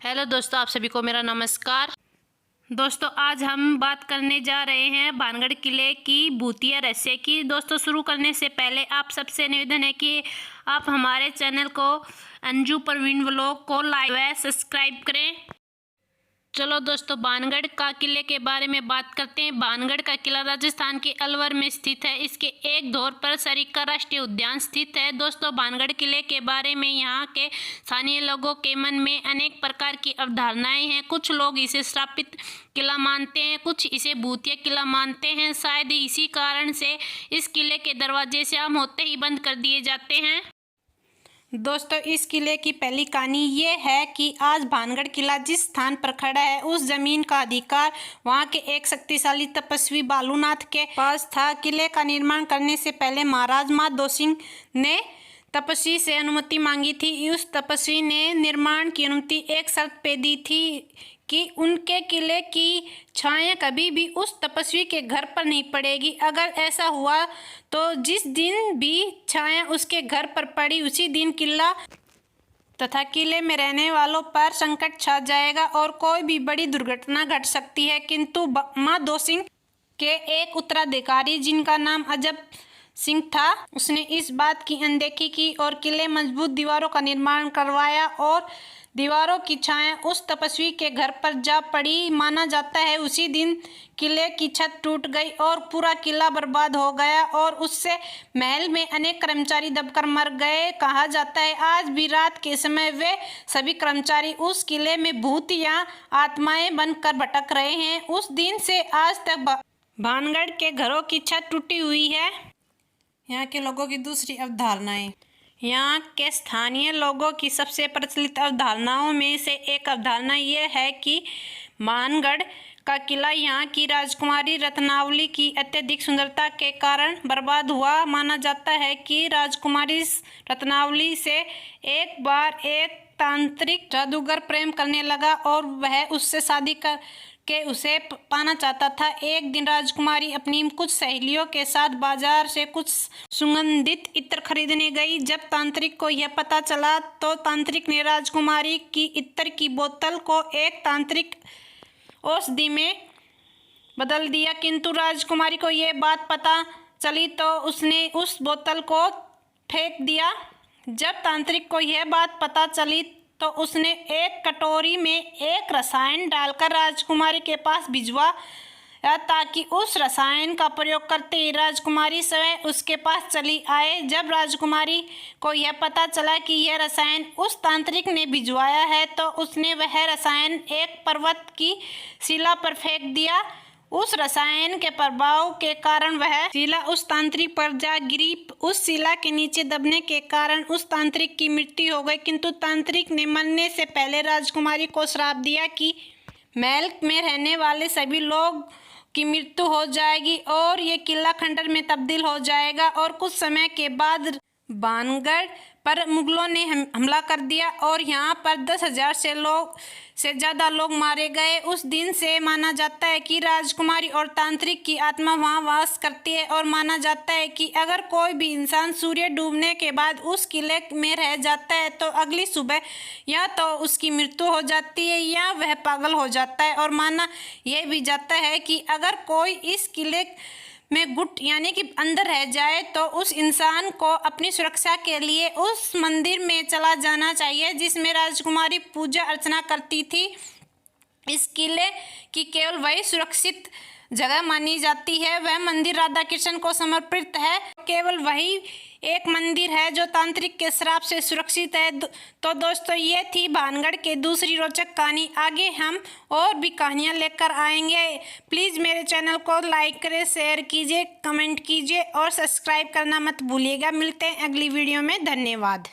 Hello दोस्तों, आप सभी को मेरा नमस्कार। दोस्तों, आज हम बात करने जा रहे हैं भानगढ़ किले की भूतिया रहस्य की। दोस्तों, शुरू करने से पहले आप सबसे निवेदन है कि आप हमारे चैनल को अंजू परवीन व्लॉग को लाइक व सब्सक्राइब करें। चलो दोस्तों, भानगढ़ का किले के बारे में बात करते हैं। भानगढ़ का किला राजस्थान के अलवर में स्थित है। इसके एक धौर पर सरिस्का राष्ट्रीय उद्यान स्थित है। दोस्तों, भानगढ़ किले के बारे में यहाँ के स्थानीय लोगों के मन में अनेक प्रकार की अवधारणाएं हैं। कुछ लोग इसे श्रापित किला मानते हैं, कुछ इसे भूतिया किला मानते हैं। शायद इसी कारण से इस किले के दरवाजे शाम होते ही बंद कर दिए जाते हैं। दोस्तों, इस किले की पहली कहानी ये है कि आज भानगढ़ किला जिस स्थान पर खड़ा है उस जमीन का अधिकार वहां के एक शक्तिशाली तपस्वी बालूनाथ के पास था। किले का निर्माण करने से पहले महाराज माधो सिंह ने तपस्वी से अनुमति मांगी थी। उस तपस्वी ने निर्माण की अनुमति एक शर्त पे दी थी कि उनके किले की छाया कभी भी उस तपस्वी के घर पर नहीं पड़ेगी। अगर ऐसा हुआ तो जिस दिन भी छाया उसके घर पर पड़ी उसी दिन किला तथा किले में रहने वालों पर संकट छा जाएगा और कोई भी बड़ी दुर्घटना घट सकती है। किंतु माधो सिंह के एक उत्तराधिकारी जिनका नाम अजब सिंह था, उसने इस बात की अनदेखी की और किले मजबूत दीवारों का निर्माण करवाया और दीवारों की छाया उस तपस्वी के घर पर जा पड़ी। माना जाता है उसी दिन किले की छत टूट गई और पूरा किला बर्बाद हो गया और उससे महल में अनेक कर्मचारी दबकर मर गए। कहा जाता है आज भी रात के समय वे सभी कर्मचारी उस किले में भूत या आत्माएं बनकर भटक रहे हैं। उस दिन से आज तक भानगढ़ के घरों की छत टूटी हुई है। यहाँ के लोगों की दूसरी अवधारणाएं। यहाँ के स्थानीय लोगों की सबसे प्रचलित अवधारणाओं में से एक अवधारणा यह है कि भानगढ़ का किला यहाँ की राजकुमारी रत्नावली की अत्यधिक सुंदरता के कारण बर्बाद हुआ। माना जाता है कि राजकुमारी रत्नावली से एक बार एक तांत्रिक जादूगर प्रेम करने लगा और वह उससे शादी कर के उसे पाना चाहता था। एक दिन राजकुमारी अपनी कुछ सहेलियों के साथ बाजार से कुछ सुगंधित इत्र खरीदने गई। जब तांत्रिक को यह पता चला तो तांत्रिक ने राजकुमारी की इत्र की बोतल को एक तांत्रिक औषधि में बदल दिया। किंतु राजकुमारी को यह बात पता चली तो उसने उस बोतल को फेंक दिया। जब तांत्रिक को यह बात पता चली तो उसने एक कटोरी में एक रसायन डालकर राजकुमारी के पास भिजवाया ताकि उस रसायन का प्रयोग करते ही राजकुमारी स्वयं उसके पास चली आए। जब राजकुमारी को यह पता चला कि यह रसायन उस तांत्रिक ने भिजवाया है तो उसने वह रसायन एक पर्वत की शिला पर फेंक दिया। उस रसायन के प्रभाव के कारण वह शिला उस तांत्रिक पर जा गिरी। उस शिला के नीचे दबने के कारण उस तांत्रिक की मृत्यु हो गई। किंतु तांत्रिक ने मरने से पहले राजकुमारी को श्राप दिया कि महल में रहने वाले सभी लोग की मृत्यु हो जाएगी और ये किला खंडर में तब्दील हो जाएगा। और कुछ समय के बाद भानगढ़ पर मुगलों ने हमला कर दिया और यहाँ पर 10,000 से ज़्यादा लोग मारे गए। उस दिन से माना जाता है कि राजकुमारी और तांत्रिक की आत्मा वहाँ वास करती है और माना जाता है कि अगर कोई भी इंसान सूर्य डूबने के बाद उस किले में रह जाता है तो अगली सुबह या तो उसकी मृत्यु हो जाती है या वह पागल हो जाता है। और माना यह भी जाता है कि अगर कोई इस किले में गुट यानी कि अंदर रह जाए तो उस इंसान को अपनी सुरक्षा के लिए उस मंदिर में चला जाना चाहिए जिसमें राजकुमारी पूजा अर्चना करती थी। इस किले की केवल वही सुरक्षित जगह मानी जाती है। वह मंदिर राधा कृष्ण को समर्पित है। केवल वही एक मंदिर है जो तांत्रिक के श्राप से सुरक्षित है। तो दोस्तों, ये थी भानगढ़ की दूसरी रोचक कहानी। आगे हम और भी कहानियाँ लेकर आएंगे। प्लीज़ मेरे चैनल को लाइक करें, शेयर कीजिए, कमेंट कीजिए और सब्सक्राइब करना मत भूलिएगा। मिलते हैं अगली वीडियो में। धन्यवाद।